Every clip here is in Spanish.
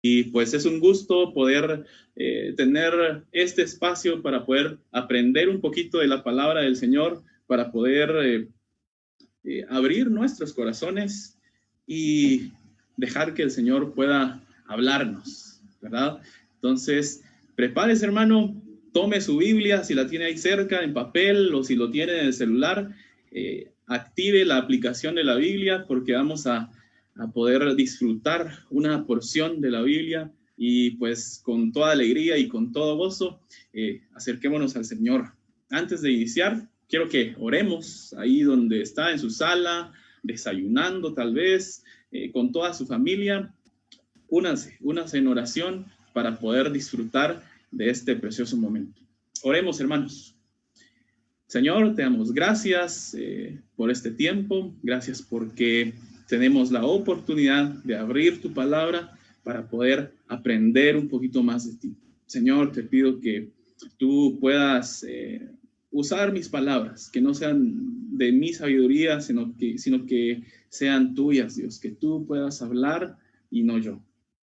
Y pues es un gusto poder tener este espacio para poder aprender un poquito de la palabra del Señor, para poder abrir nuestros corazones y dejar que el Señor pueda hablarnos, ¿verdad? Entonces, prepárese, hermano, tome su Biblia, si la tiene ahí cerca, en papel, o si lo tiene en el celular, active la aplicación de la Biblia, porque vamos a poder disfrutar una porción de la Biblia, y pues con toda alegría y con todo gozo, acerquémonos al Señor. Antes de iniciar, quiero que oremos ahí donde está, en su sala, desayunando tal vez, con toda su familia. Únanse en oración para poder disfrutar de este precioso momento. Oremos, hermanos. Señor, te damos gracias por este tiempo. Gracias porque tenemos la oportunidad de abrir tu palabra para poder aprender un poquito más de ti. Señor, te pido que tú puedas usar mis palabras, que no sean de mi sabiduría, sino que sean tuyas, Dios, que tú puedas hablar y no yo,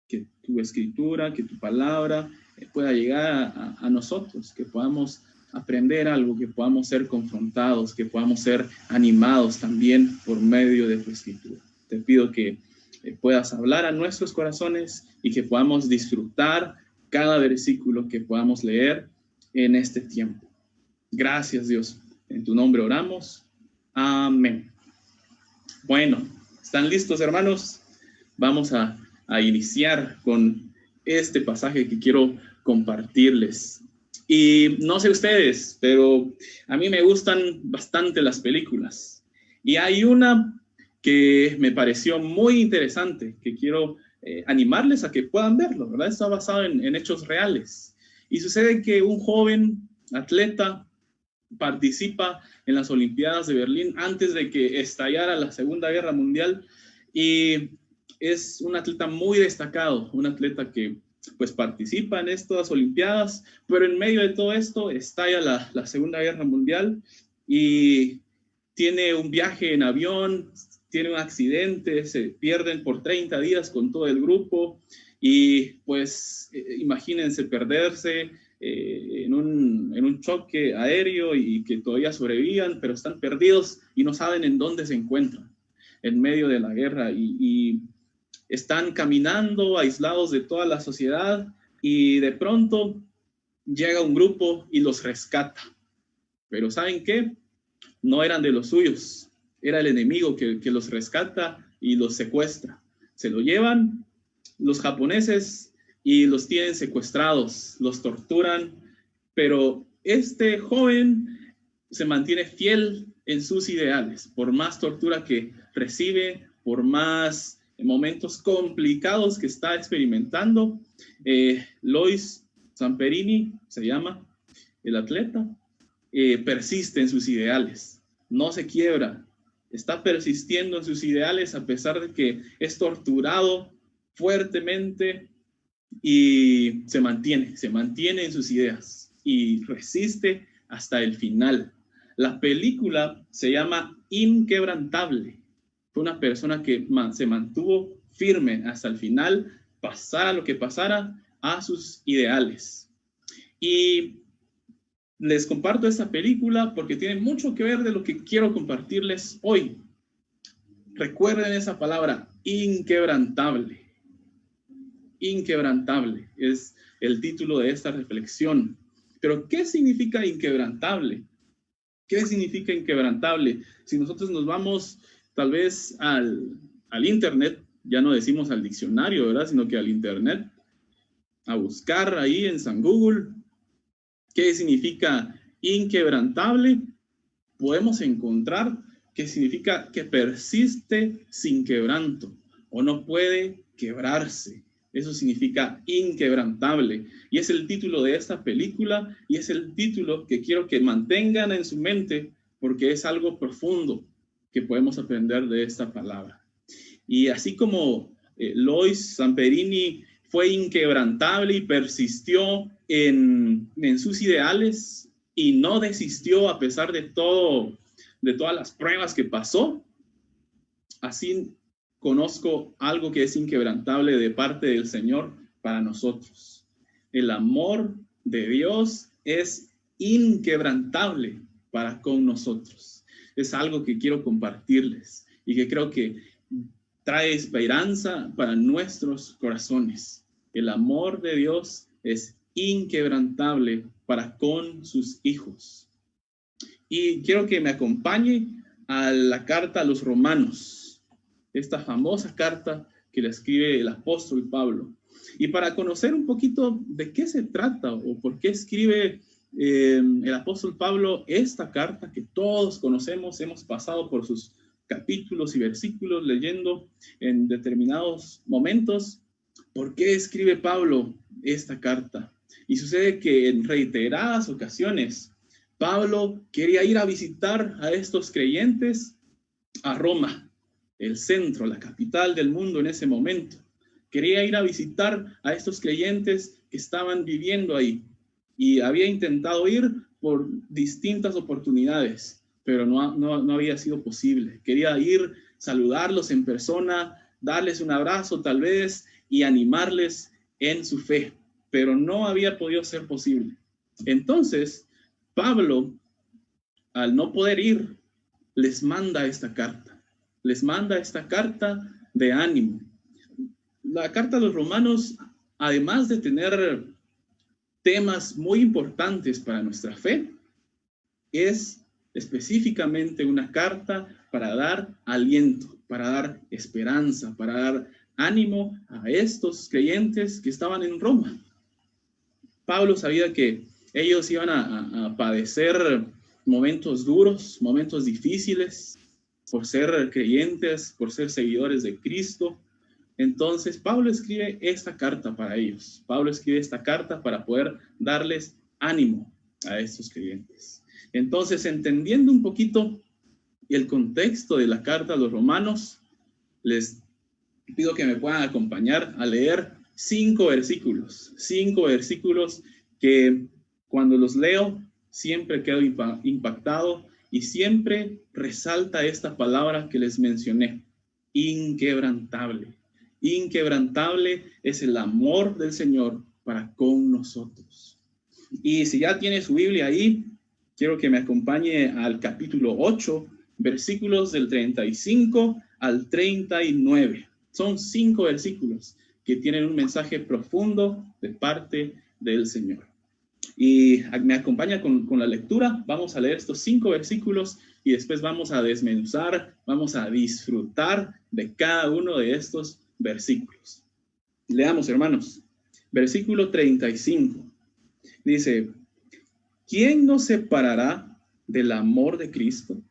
que tu escritura, que tu palabra pueda llegar a nosotros, que podamos aprender algo, que podamos ser confrontados, que podamos ser animados también por medio de tu escritura. Te pido que puedas hablar a nuestros corazones y que podamos disfrutar cada versículo que podamos leer en este tiempo. Gracias, Dios. En tu nombre oramos. Amén. Bueno, ¿están listos, hermanos? Vamos a iniciar con este pasaje que quiero compartirles. Y no sé ustedes, pero a mí me gustan bastante las películas. Y hay una que me pareció muy interesante, que quiero animarles a que puedan verlo, ¿verdad? Está basado en hechos reales. Y sucede que un joven atleta participa en las Olimpiadas de Berlín antes de que estallara la Segunda Guerra Mundial, y es un atleta muy destacado, un atleta que pues participa en estas Olimpiadas, pero en medio de todo esto estalla la Segunda Guerra Mundial y tiene un viaje en avión, tiene un accidente, se pierden por 30 días con todo el grupo, y pues imagínense perderse en un choque aéreo y que todavía sobrevivan, pero están perdidos y no saben en dónde se encuentran en medio de la guerra, y están caminando aislados de toda la sociedad, y de pronto llega un grupo y los rescata. Pero ¿saben qué? No eran de los suyos, era el enemigo que los rescata y los secuestra. Se lo llevan los japoneses y los tienen secuestrados, los torturan, pero este joven se mantiene fiel en sus ideales, por más tortura que recibe, por más momentos complicados que está experimentando. Lois Zamperini se llama el atleta, persiste en sus ideales, no se quiebra, está persistiendo en sus ideales a pesar de que es torturado fuertemente, y se mantiene en sus ideas y resiste hasta el final. La película se llama Inquebrantable. Fue una persona que se mantuvo firme hasta el final, pasara lo que pasara, a sus ideales. Y les comparto esta película porque tiene mucho que ver de lo que quiero compartirles hoy. Recuerden esa palabra, inquebrantable. Inquebrantable es el título de esta reflexión. Pero ¿qué significa inquebrantable? ¿Qué significa inquebrantable? Si nosotros nos vamos tal vez al internet, ya no decimos al diccionario, ¿verdad? Sino que al internet, a buscar ahí en San Google, ¿qué significa inquebrantable? Podemos encontrar que significa que persiste sin quebranto o no puede quebrarse. Eso significa inquebrantable. Y es el título de esta película, y es el título que quiero que mantengan en su mente, porque es algo profundo que podemos aprender de esta palabra. Y así como Lois Zamperini fue inquebrantable y persistió en sus ideales y no desistió a pesar de todas las pruebas que pasó, así conozco algo que es inquebrantable de parte del Señor para nosotros. El amor de Dios es inquebrantable para con nosotros. Es algo que quiero compartirles y que creo que trae esperanza para nuestros corazones. El amor de Dios es inquebrantable para con sus hijos. Y quiero que me acompañe a la carta a los Romanos, esta famosa carta que le escribe el apóstol Pablo. Y para conocer un poquito de qué se trata o por qué escribe el apóstol Pablo esta carta que todos conocemos, hemos pasado por sus capítulos y versículos leyendo en determinados momentos. ¿Por qué escribe Pablo esta carta? Y sucede que en reiteradas ocasiones Pablo quería ir a visitar a estos creyentes a Roma, el centro, la capital del mundo en ese momento. Quería ir a visitar a estos creyentes que estaban viviendo ahí y había intentado ir por distintas oportunidades, pero no había sido posible. Quería ir, saludarlos en persona, darles un abrazo tal vez y animarles en su fe, pero no había podido ser posible. Entonces, Pablo, al no poder ir, les manda esta carta de ánimo. La carta a los Romanos, además de tener temas muy importantes para nuestra fe, es específicamente una carta para dar aliento, para dar esperanza, para dar ánimo a estos creyentes que estaban en Roma. Pablo sabía que ellos iban a padecer momentos duros, momentos difíciles, por ser creyentes, por ser seguidores de Cristo. Entonces, Pablo escribe esta carta para ellos. Pablo escribe esta carta para poder darles ánimo a estos creyentes. Entonces, entendiendo un poquito el contexto de la carta a los romanos, les pido que me puedan acompañar a leer 5 versículos que cuando los leo siempre quedo impactado y siempre resalta esta palabra que les mencioné, inquebrantable. Inquebrantable es el amor del Señor para con nosotros. Y si ya tiene su Biblia ahí, quiero que me acompañe al capítulo 8, versículos del 35 al 39. Son 5 versículos que tienen un mensaje profundo de parte del Señor. Y me acompaña con la lectura. Vamos a leer estos 5 versículos y después vamos a desmenuzar, vamos a disfrutar de cada uno de estos versículos. Leamos, hermanos. Versículo 35. Dice: ¿quién nos separará del amor de Cristo?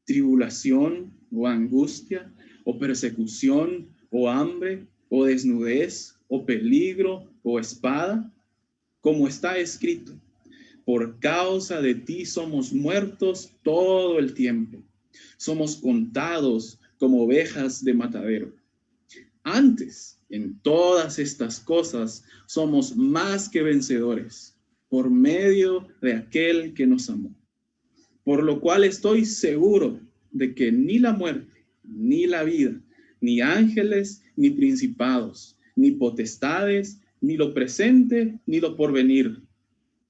¿Tribulación o angustia o persecución o hambre o desnudez o peligro o espada? Como está escrito: por causa de ti somos muertos todo el tiempo. Somos contados como ovejas de matadero. Antes, en todas estas cosas, somos más que vencedores por medio de aquel que nos amó. Por lo cual estoy seguro de que ni la muerte, ni la vida, ni ángeles, ni principados, ni potestades, ni lo presente, ni lo porvenir,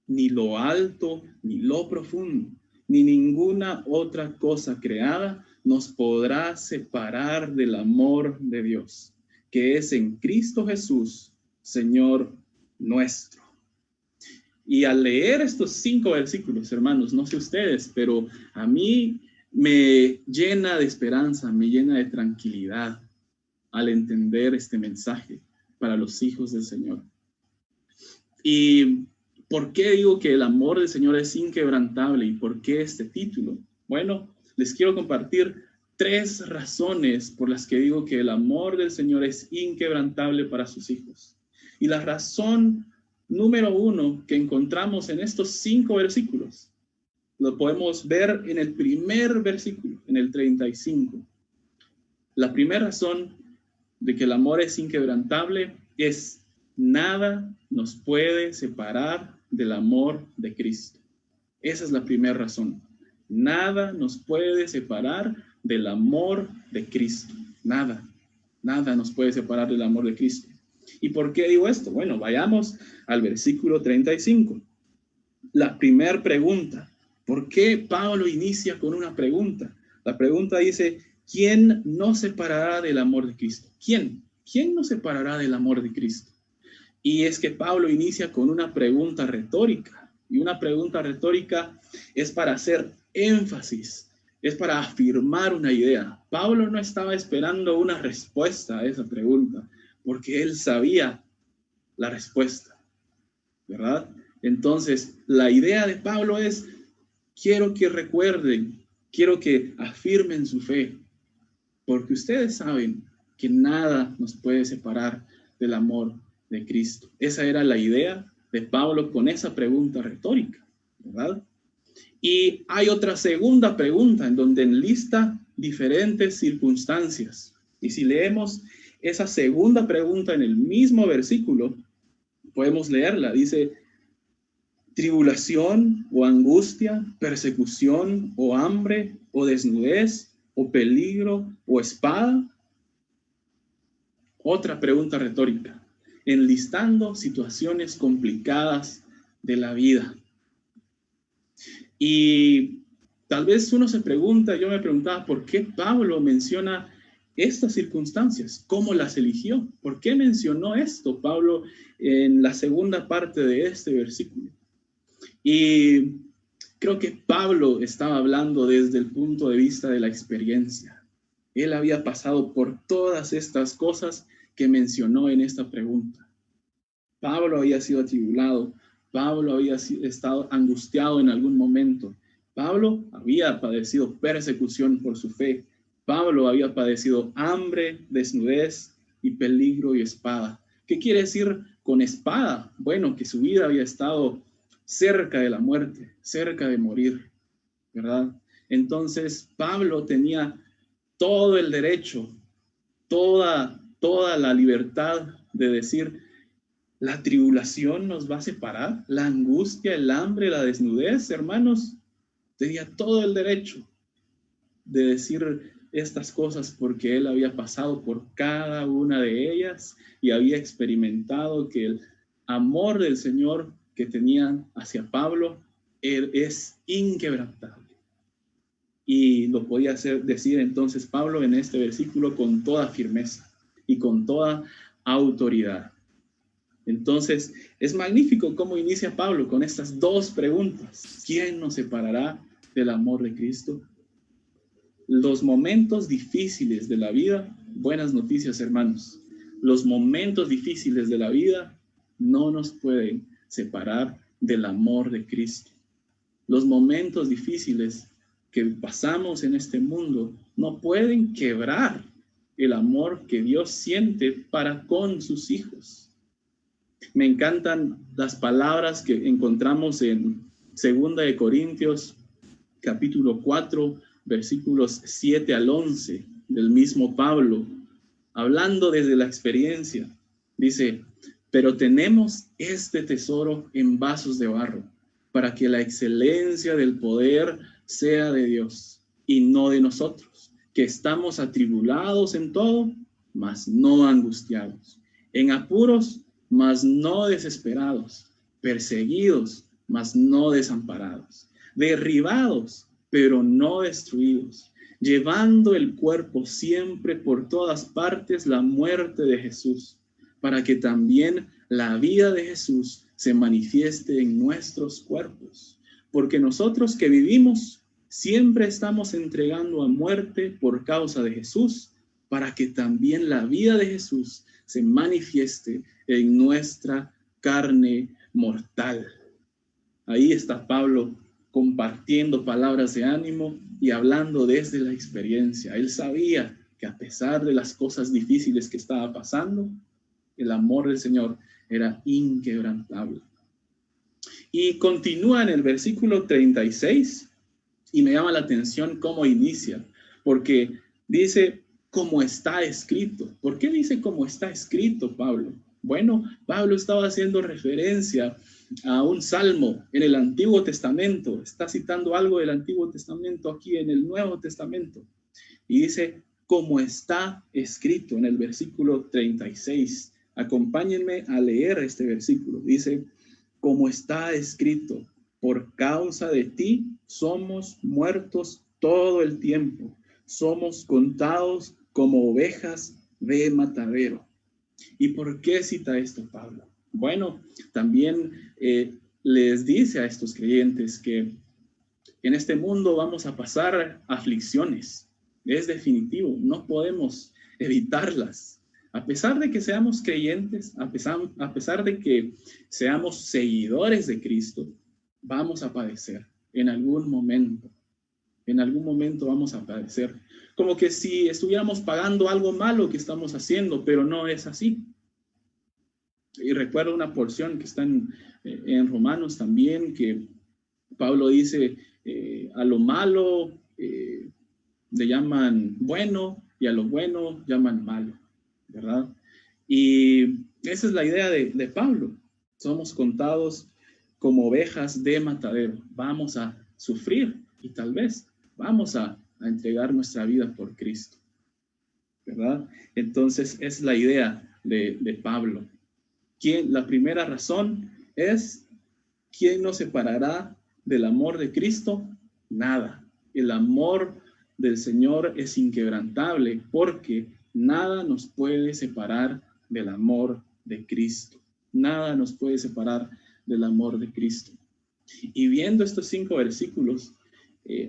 ni lo alto, ni lo profundo, ni ninguna otra cosa creada nos podrá separar del amor de Dios, que es en Cristo Jesús, Señor nuestro. Y al leer estos 5 versículos, hermanos, no sé ustedes, pero a mí me llena de esperanza, me llena de tranquilidad al entender este mensaje para los hijos del Señor. ¿Y por qué digo que el amor del Señor es inquebrantable? ¿Y por qué este título? Bueno, les quiero compartir 3 razones por las que digo que el amor del Señor es inquebrantable para sus hijos. Y la razón número 1 que encontramos en estos 5 versículos, lo podemos ver en el primer versículo, en el 35. La primera razón de que el amor es inquebrantable es: nada nos puede separar del amor de Cristo. Esa es la primera razón. Nada nos puede separar del amor de Cristo. Nada nos puede separar del amor de Cristo. ¿Y por qué digo esto? Bueno, vayamos al versículo 35. La primera pregunta. ¿Por qué Pablo inicia con una pregunta? La pregunta dice, ¿quién nos separará del amor de Cristo? ¿Quién? ¿Quién nos separará del amor de Cristo? Y es que Pablo inicia con una pregunta retórica. Y una pregunta retórica es para hacer énfasis, es para afirmar una idea. Pablo no estaba esperando una respuesta a esa pregunta, porque él sabía la respuesta, ¿verdad? Entonces, la idea de Pablo es, quiero que recuerden, quiero que afirmen su fe, porque ustedes saben que nada nos puede separar del amor de Cristo. Esa era la idea de Pablo con esa pregunta retórica, ¿verdad? Y hay otra segunda pregunta en donde enlista diferentes circunstancias. Y si leemos esa segunda pregunta en el mismo versículo, podemos leerla. Dice, tribulación o angustia, persecución o hambre o desnudez o peligro o espada. Otra pregunta retórica, enlistando situaciones complicadas de la vida. Y tal vez uno se pregunta, yo me preguntaba, ¿por qué Pablo menciona estas circunstancias? ¿Cómo las eligió? ¿Por qué mencionó esto Pablo en la segunda parte de este versículo? Y creo que Pablo estaba hablando desde el punto de vista de la experiencia. Él había pasado por todas estas cosas que mencionó en esta pregunta. Pablo había sido atribulado, Pablo había estado angustiado en algún momento, Pablo había padecido persecución por su fe, Pablo había padecido hambre, desnudez y peligro y espada. ¿Qué quiere decir con espada? Bueno, que su vida había estado cerca de la muerte, cerca de morir, ¿verdad? Entonces Pablo tenía todo el derecho, toda la libertad de decir, la tribulación nos va a separar, la angustia, el hambre, la desnudez, hermanos, tenía todo el derecho de decir estas cosas porque él había pasado por cada una de ellas y había experimentado que el amor del Señor que tenían hacia Pablo es inquebrantable. Y lo podía decir entonces Pablo en este versículo con toda firmeza y con toda autoridad. Entonces, es magnífico cómo inicia Pablo con estas dos preguntas. ¿Quién nos separará del amor de Cristo? Los momentos difíciles de la vida, buenas noticias, hermanos. Los momentos difíciles de la vida no nos pueden separar del amor de Cristo. Los momentos difíciles que pasamos en este mundo no pueden quebrar el amor que Dios siente para con sus hijos. Me encantan las palabras que encontramos en 2 de Corintios, capítulo 4, versículos 7 al 11, del mismo Pablo, hablando desde la experiencia. Dice, pero tenemos este tesoro en vasos de barro, para que la excelencia del poder sea de Dios y no de nosotros, que estamos atribulados en todo, mas no angustiados, en apuros, mas no desesperados, perseguidos, mas no desamparados, derribados, pero no destruidos, llevando el cuerpo siempre por todas partes la muerte de Jesús, para que también la vida de Jesús se manifieste en nuestros cuerpos. Porque nosotros que vivimos siempre estamos entregando a muerte por causa de Jesús, para que también la vida de Jesús se manifieste en nuestra carne mortal. Ahí está Pablo compartiendo palabras de ánimo y hablando desde la experiencia. Él sabía que a pesar de las cosas difíciles que estaba pasando, el amor del Señor era inquebrantable. Y continúa en el versículo 36 y me llama la atención cómo inicia, porque dice, como está escrito. ¿Por qué dice como está escrito Pablo? Bueno, Pablo estaba haciendo referencia a un salmo en el Antiguo Testamento. Está citando algo del Antiguo Testamento aquí en el Nuevo Testamento. Y dice, como está escrito en el versículo 36 Acompáñenme a leer este versículo. Dice, como está escrito, por causa de ti somos muertos todo el tiempo. Somos contados como ovejas de matadero. ¿Y por qué cita esto Pablo? Bueno, también les dice a estos creyentes que en este mundo vamos a pasar aflicciones. Es definitivo, no podemos evitarlas. A pesar de que seamos creyentes, a pesar de que seamos seguidores de Cristo, vamos a padecer en algún momento. En algún momento vamos a padecer. Como que si estuviéramos pagando algo malo que estamos haciendo, pero no es así. Y recuerdo una porción que está en Romanos también, que Pablo dice, a lo malo le llaman bueno y a lo bueno llaman malo, ¿verdad? Y esa es la idea de Pablo. Somos contados como ovejas de matadero. Vamos a sufrir y tal vez vamos a entregar nuestra vida por Cristo, ¿verdad? Entonces es la idea de Pablo. La primera razón es, ¿quién nos separará del amor de Cristo? Nada. El amor del Señor es inquebrantable porque nada nos puede separar del amor de Cristo. Nada nos puede separar del amor de Cristo. Y viendo estos 5 versículos,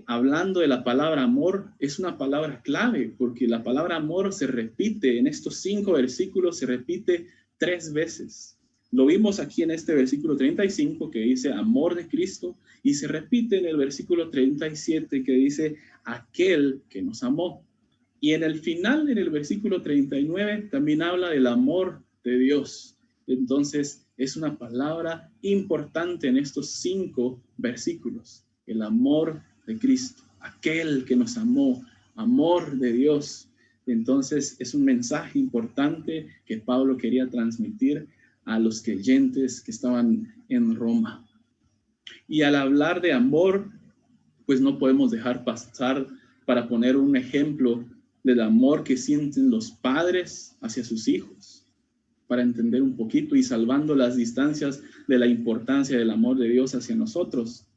hablando de la palabra amor, es una palabra clave porque la palabra amor se repite en estos 5 versículos, se repite 3 veces. Lo vimos aquí en este versículo 35 que dice amor de Cristo y se repite en el versículo 37 que dice aquel que nos amó. Y en el final, en el versículo 39, también habla del amor de Dios. Entonces, es una palabra importante en estos 5 versículos. El amor de Cristo, aquel que nos amó, amor de Dios. Entonces, es un mensaje importante que Pablo quería transmitir a los creyentes que estaban en Roma. Y al hablar de amor, pues no podemos dejar pasar para poner un ejemplo del amor que sienten los padres hacia sus hijos, para entender un poquito y salvando las distancias de la importancia del amor de Dios hacia nosotros.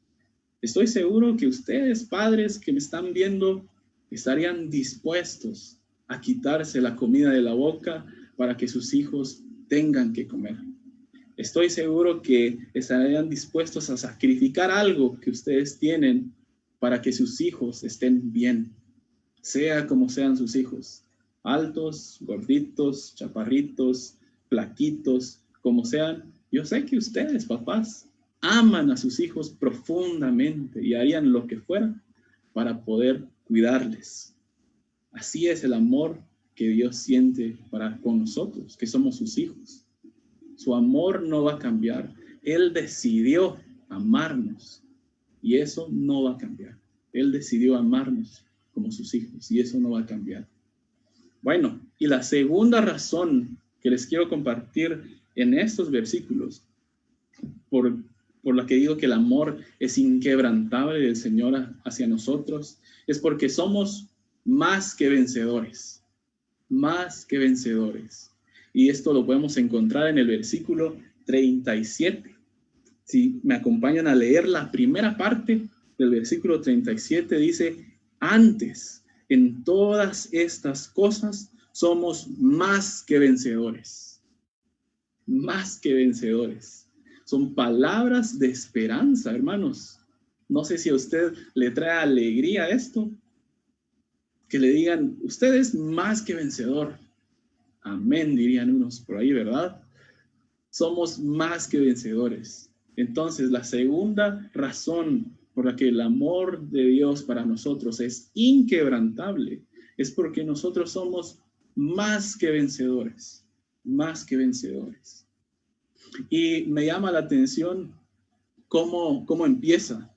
Estoy seguro que ustedes, padres que me están viendo, estarían dispuestos a quitarse la comida de la boca para que sus hijos tengan que comer. Estoy seguro que estarían dispuestos a sacrificar algo que ustedes tienen para que sus hijos estén bien, sea como sean sus hijos, altos, gorditos, chaparritos, flaquitos, como sean. Yo sé que ustedes, papás, aman a sus hijos profundamente y harían lo que fuera para poder cuidarles. Así es el amor que Dios siente para con nosotros, que somos sus hijos. Su amor no va a cambiar. Él decidió amarnos y eso no va a cambiar. Él decidió amarnos como sus hijos y eso no va a cambiar. Bueno, y la segunda razón que les quiero compartir en estos versículos, por la que digo que el amor es inquebrantable del Señor hacia nosotros, es porque somos más que vencedores. Más que vencedores. Y esto lo podemos encontrar en el versículo 37. Si me acompañan a leer la primera parte del versículo 37, dice, antes, en todas estas cosas, somos más que vencedores. Más que vencedores. Son palabras de esperanza, hermanos. No sé si a usted le trae alegría esto. Que le digan, usted es más que vencedor. Amén, dirían unos por ahí, ¿verdad? Somos más que vencedores. Entonces, la segunda razón por la que el amor de Dios para nosotros es inquebrantable es porque nosotros somos más que vencedores. Más que vencedores. Y me llama la atención cómo empieza.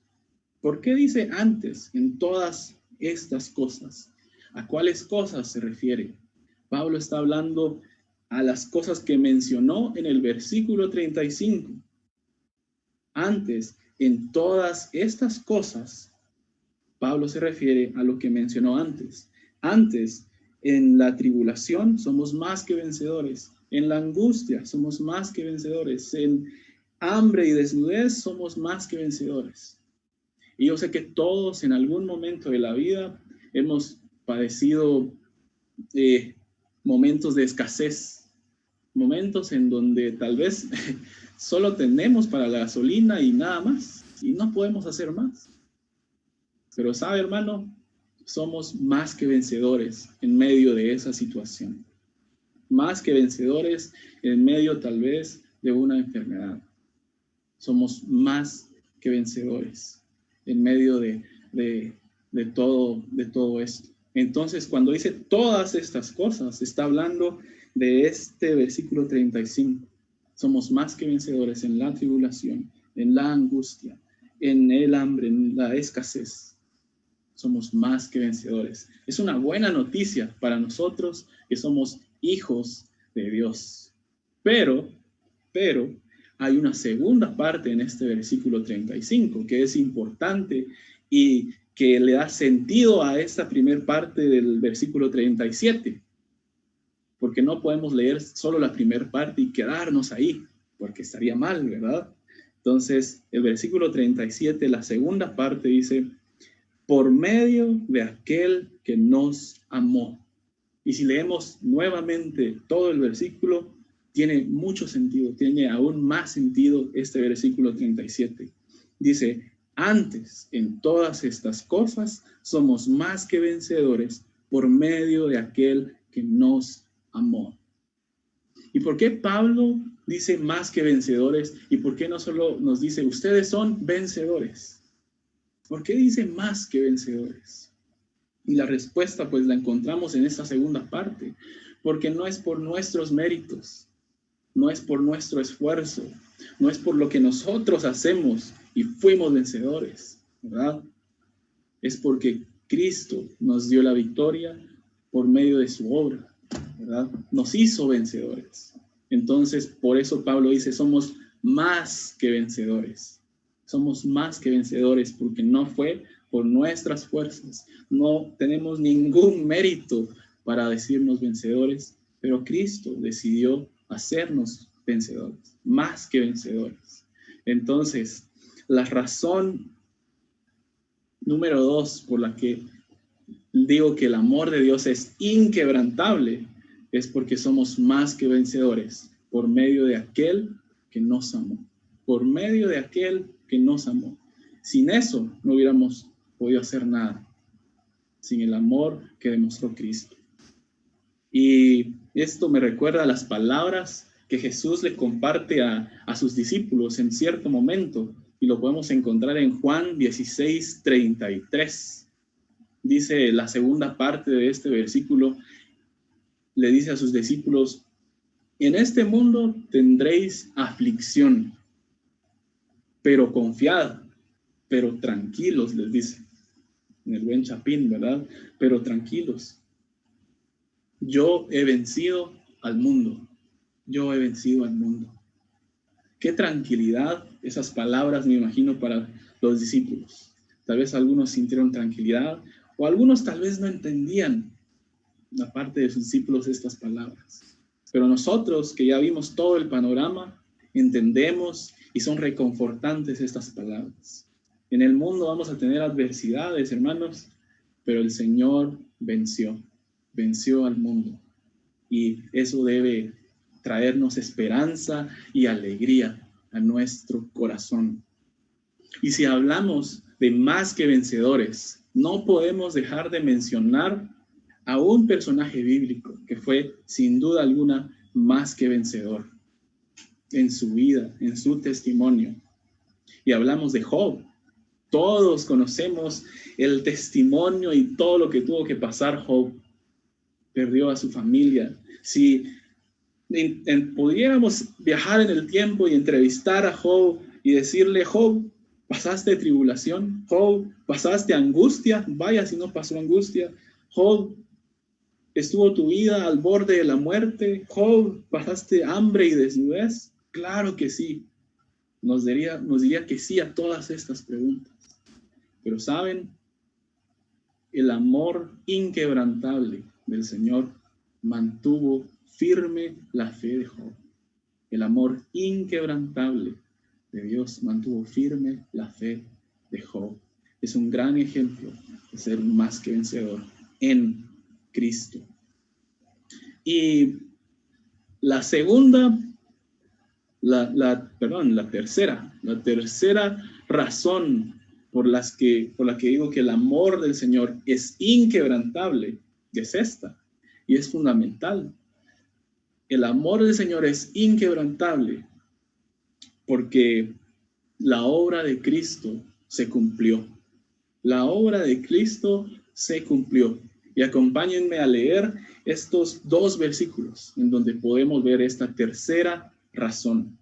¿Por qué dice antes en todas estas cosas? ¿A cuáles cosas se refiere? Pablo está hablando a las cosas que mencionó en el versículo 35. Antes, en todas estas cosas, Pablo se refiere a lo que mencionó antes. Antes, en la tribulación, somos más que vencedores. En la angustia somos más que vencedores. En hambre y desnudez somos más que vencedores. Y yo sé que todos en algún momento de la vida hemos padecido momentos de escasez, momentos en donde tal vez solo tenemos para la gasolina y nada más, y no podemos hacer más. Pero sabe, hermano, somos más que vencedores en medio de esa situación. Más que vencedores en medio tal vez de una enfermedad. Somos más que vencedores en medio de todo esto. Entonces, cuando dice todas estas cosas, está hablando de este versículo 35. Somos más que vencedores en la tribulación, en la angustia, en el hambre, en la escasez. Somos más que vencedores. Es una buena noticia para nosotros que somos hijos de Dios. Pero, hay una segunda parte en este versículo 35 que es importante y que le da sentido a esta primera parte del versículo 37. Porque no podemos leer solo la primera parte y quedarnos ahí, porque estaría mal, ¿verdad? Entonces, el versículo 37, la segunda parte dice, por medio de aquel que nos amó. Y si leemos nuevamente todo el versículo, tiene mucho sentido, tiene aún más sentido este versículo 37. Dice, antes en todas estas cosas somos más que vencedores por medio de aquel que nos amó. ¿Y por qué Pablo dice más que vencedores? ¿Y por qué no solo nos dice, ustedes son vencedores? ¿Por qué dice más que vencedores? Y la respuesta pues la encontramos en esta segunda parte, porque no es por nuestros méritos, no es por nuestro esfuerzo, no es por lo que nosotros hacemos y fuimos vencedores, ¿verdad? Es porque Cristo nos dio la victoria por medio de su obra, ¿verdad? Nos hizo vencedores. Entonces, por eso Pablo dice, somos más que vencedores. Somos más que vencedores porque no fue por nuestras fuerzas. No tenemos ningún mérito para decirnos vencedores, pero Cristo decidió hacernos vencedores, más que vencedores. Entonces, la razón número 2 por la que digo que el amor de Dios es inquebrantable es porque somos más que vencedores por medio de aquel que nos amó. Por medio de aquel que nos amó. Sin eso no hubiéramos podido hacer nada. Sin el amor que demostró Cristo. Y esto me recuerda a las palabras que Jesús le comparte a sus discípulos en cierto momento. Y lo podemos encontrar en Juan 16:33. Dice la segunda parte de este versículo, le dice a sus discípulos, en este mundo tendréis aflicción, pero confiad, pero tranquilos, les dice, en el buen chapín, ¿verdad? Pero tranquilos. Yo he vencido al mundo. Yo he vencido al mundo. Qué tranquilidad esas palabras, me imagino, para los discípulos. Tal vez algunos sintieron tranquilidad o algunos tal vez no entendían la parte de sus discípulos estas palabras. Pero nosotros que ya vimos todo el panorama, entendemos y son reconfortantes estas palabras. En el mundo vamos a tener adversidades, hermanos, pero el Señor venció al mundo. Y eso debe traernos esperanza y alegría a nuestro corazón. Y si hablamos de más que vencedores, no podemos dejar de mencionar a un personaje bíblico que fue sin duda alguna más que vencedor en su vida, en su testimonio. Y hablamos de Job. Todos conocemos el testimonio y todo lo que tuvo que pasar Job. Perdió a su familia. Si pudiéramos viajar en el tiempo y entrevistar a Job y decirle, Job, ¿pasaste tribulación? Job, ¿pasaste angustia? Vaya si no pasó angustia. Job, ¿estuvo tu vida al borde de la muerte? Job, ¿pasaste hambre y desnudez? Claro que sí. Nos diría que sí a todas estas preguntas. Pero ¿saben? El amor inquebrantable del Señor mantuvo firme la fe de Job. El amor inquebrantable de Dios mantuvo firme la fe de Job. Es un gran ejemplo de ser más que vencedor en Cristo. Y la tercera razón por la que digo que el amor del Señor es inquebrantable es esta, y es fundamental. El amor del Señor es inquebrantable porque la obra de Cristo se cumplió. La obra de Cristo se cumplió. Y acompáñenme a leer estos 2 versículos en donde podemos ver esta tercera razón.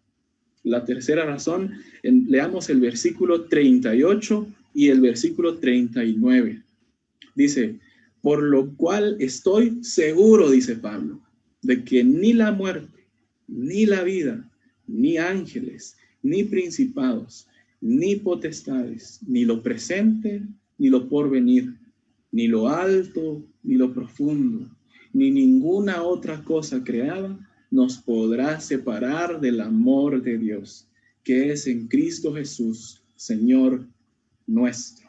La tercera razón, leamos el versículo 38 y el versículo 39. Dice, por lo cual estoy seguro, dice Pablo, de que ni la muerte, ni la vida, ni ángeles, ni principados, ni potestades, ni lo presente, ni lo porvenir, ni lo alto, ni lo profundo, ni ninguna otra cosa creada nos podrá separar del amor de Dios, que es en Cristo Jesús, Señor nuestro.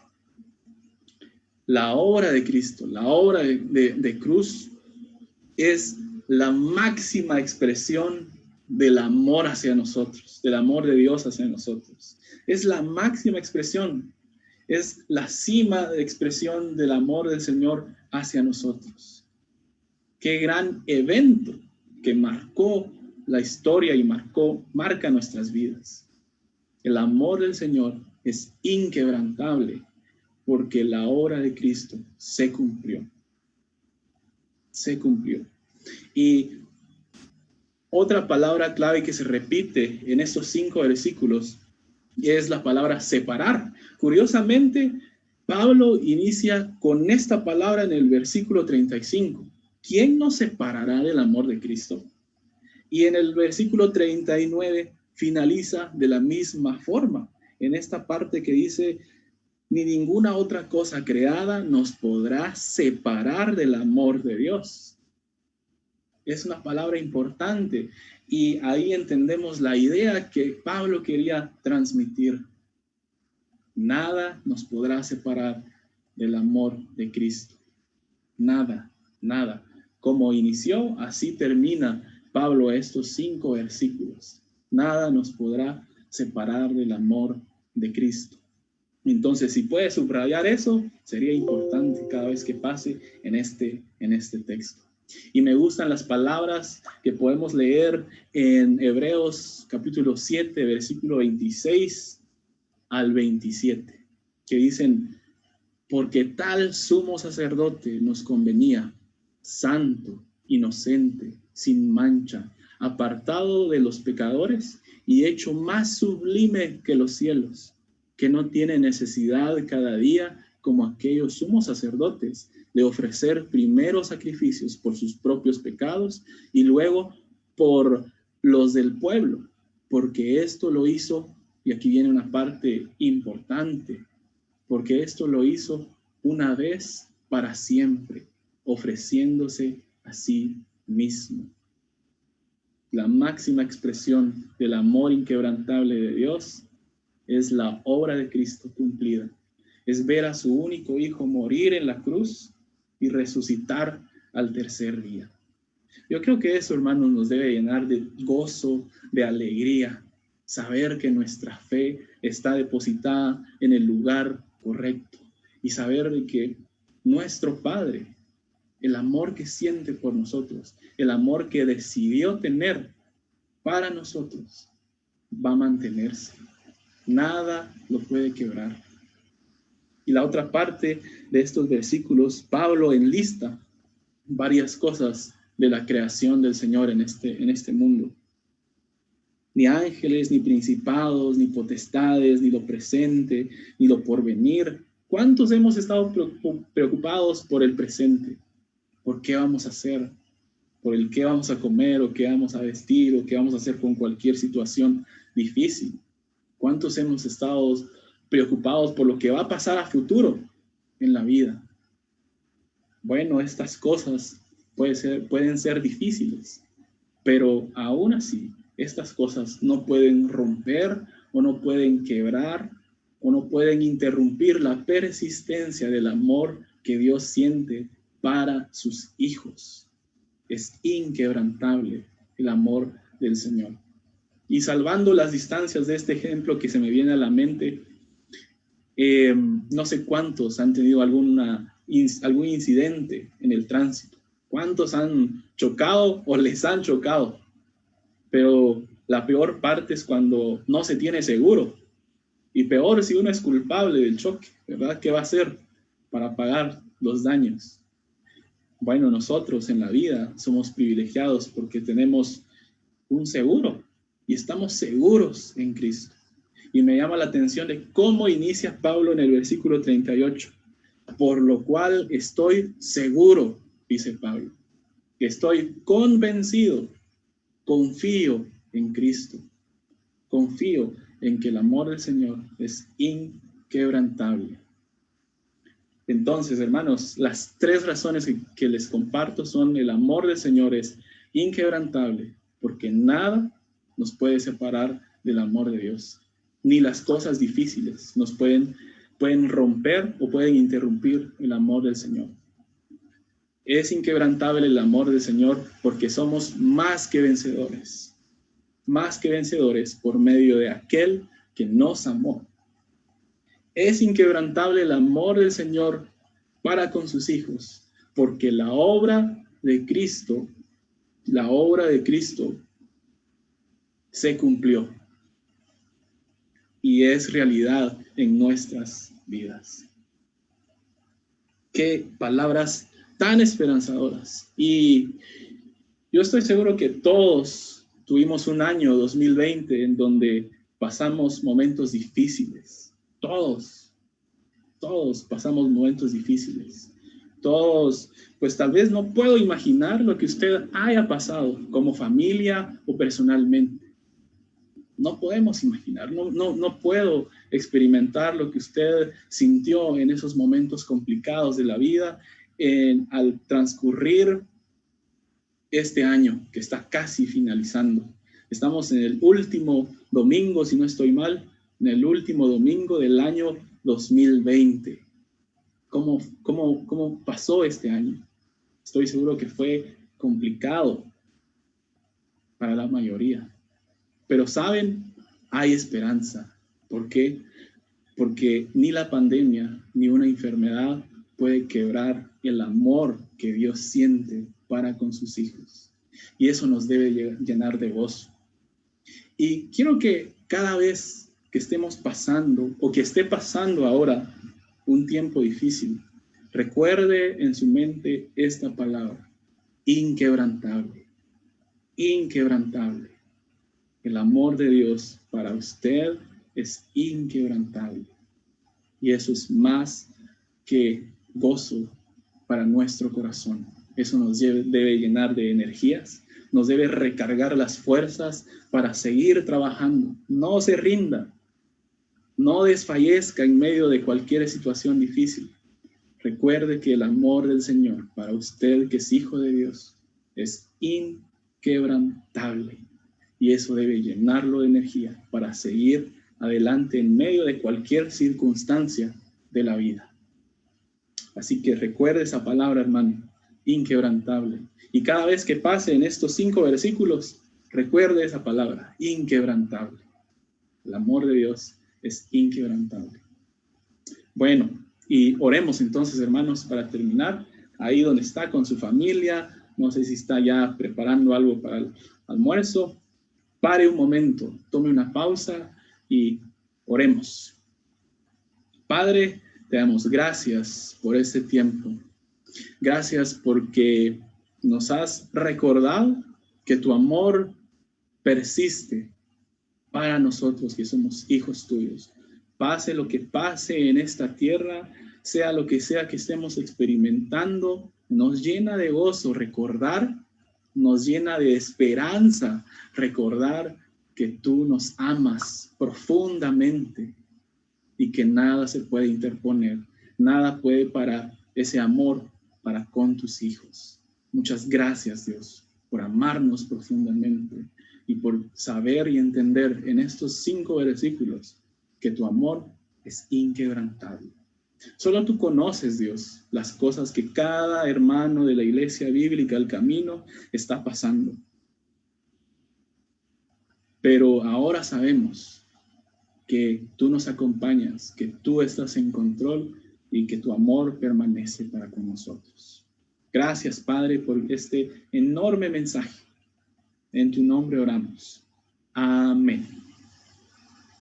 La obra de Cristo, la obra de cruz, es la máxima expresión del amor hacia nosotros, del amor de Dios hacia nosotros. Es la máxima expresión, es la cima de expresión del amor del Señor hacia nosotros. Qué gran evento que marcó la historia y marca nuestras vidas. El amor del Señor es inquebrantable porque la obra de Cristo se cumplió. Se cumplió. Y otra palabra clave que se repite en estos 5 versículos es la palabra separar. Curiosamente, Pablo inicia con esta palabra en el versículo 35. ¿Quién nos separará del amor de Cristo? Y en el versículo 39 finaliza de la misma forma, en esta parte que dice, ni ninguna otra cosa creada nos podrá separar del amor de Dios. Es una palabra importante y ahí entendemos la idea que Pablo quería transmitir. Nada nos podrá separar del amor de Cristo. Nada, nada. Como inició, así termina Pablo estos 5 versículos. Nada nos podrá separar del amor de Cristo. Entonces, si puede subrayar eso, sería importante cada vez que pase en este texto. Y me gustan las palabras que podemos leer en Hebreos capítulo 7, versículo 26 al 27, que dicen, porque tal sumo sacerdote nos convenía, santo, inocente, sin mancha, apartado de los pecadores y hecho más sublime que los cielos, que no tiene necesidad cada día, como aquellos sumos sacerdotes, de ofrecer primero sacrificios por sus propios pecados y luego por los del pueblo, porque esto lo hizo, y aquí viene una parte importante, porque esto lo hizo una vez para siempre, ofreciéndose a sí mismo. La máxima expresión del amor inquebrantable de Dios es la obra de Cristo cumplida. Es ver a su único Hijo morir en la cruz y resucitar al tercer día. Yo creo que eso, hermanos, nos debe llenar de gozo, de alegría, saber que nuestra fe está depositada en el lugar correcto y saber de que nuestro Padre, el amor que siente por nosotros, el amor que decidió tener para nosotros, va a mantenerse. Nada lo puede quebrar. Y la otra parte de estos versículos, Pablo enlista varias cosas de la creación del Señor en este mundo. Ni ángeles, ni principados, ni potestades, ni lo presente, ni lo porvenir. ¿Cuántos hemos estado preocupados por el presente? ¿Por qué vamos a hacer? ¿Por el qué vamos a comer? ¿O qué vamos a vestir? ¿O qué vamos a hacer con cualquier situación difícil? ¿Cuántos hemos estado preocupados por lo que va a pasar a futuro en la vida? Bueno, estas cosas pueden ser difíciles, Pero aún así, estas cosas no pueden romper o no pueden quebrar o no pueden interrumpir la persistencia del amor que Dios siente para sus hijos. Es inquebrantable el amor del Señor. Y salvando las distancias de este ejemplo que se me viene a la mente, no sé cuántos han tenido algún incidente en el tránsito. ¿Cuántos han chocado o les han chocado? Pero la peor parte es cuando no se tiene seguro. Y peor si uno es culpable del choque, ¿verdad? ¿Qué va a hacer para pagar los daños? Bueno, nosotros en la vida somos privilegiados porque tenemos un seguro y estamos seguros en Cristo. Y me llama la atención de cómo inicia Pablo en el versículo 38. Por lo cual estoy seguro, dice Pablo, que estoy convencido, confío en Cristo, confío en que el amor del Señor es inquebrantable. Entonces, hermanos, las tres razones que les comparto son: el amor del Señor es inquebrantable, porque nada nos puede separar del amor de Dios. Ni las cosas difíciles nos pueden romper o pueden interrumpir el amor del Señor. Es inquebrantable el amor del Señor porque somos más que vencedores por medio de aquel que nos amó. Es inquebrantable el amor del Señor para con sus hijos, porque la obra de Cristo se cumplió y es realidad en nuestras vidas. Qué palabras tan esperanzadoras. Y yo estoy seguro que todos tuvimos un año 2020 en donde pasamos momentos difíciles. Todos pasamos momentos difíciles. Todos, pues tal vez no puedo imaginar lo que usted haya pasado como familia o personalmente. No podemos imaginar, no puedo experimentar lo que usted sintió en esos momentos complicados de la vida al transcurrir este año que está casi finalizando. Estamos en el último domingo, si no estoy mal, en el último domingo del año 2020. ¿Cómo pasó este año? Estoy seguro que fue complicado para la mayoría. Pero ¿saben? Hay esperanza. ¿Por qué? Porque ni la pandemia ni una enfermedad puede quebrar el amor que Dios siente para con sus hijos. Y eso nos debe llenar de gozo. Y quiero que cada vez que estemos pasando o que esté pasando ahora un tiempo difícil, recuerde en su mente esta palabra: inquebrantable, inquebrantable. El amor de Dios para usted es inquebrantable. Y eso es más que gozo para nuestro corazón. Eso nos debe llenar de energías, nos debe recargar las fuerzas para seguir trabajando. No se rinda, no desfallezca en medio de cualquier situación difícil. Recuerde que el amor del Señor para usted, que es hijo de Dios, es inquebrantable. Y eso debe llenarlo de energía para seguir adelante en medio de cualquier circunstancia de la vida. Así que recuerde esa palabra, hermano, inquebrantable. Y cada vez que pase en estos 5 versículos, recuerde esa palabra, inquebrantable. El amor de Dios es inquebrantable. Bueno, y oremos entonces, hermanos, para terminar. Ahí donde está con su familia, no sé si está ya preparando algo para el almuerzo. Pare un momento, tome una pausa y oremos. Padre, te damos gracias por este tiempo. Gracias porque nos has recordado que tu amor persiste para nosotros que somos hijos tuyos. Pase lo que pase en esta tierra, sea lo que sea que estemos experimentando, nos llena de gozo recordar, nos llena de esperanza recordar que tú nos amas profundamente y que nada se puede interponer, nada puede parar ese amor para con tus hijos. Muchas gracias, Dios. por amarnos profundamente y por saber y entender en estos 5 versículos que tu amor es inquebrantable. Solo tú conoces, Dios, las cosas que cada hermano de la iglesia bíblica, El Camino, está pasando. Pero ahora sabemos que tú nos acompañas, que tú estás en control y que tu amor permanece para con nosotros. Gracias, Padre, por este enorme mensaje. En tu nombre oramos. Amén.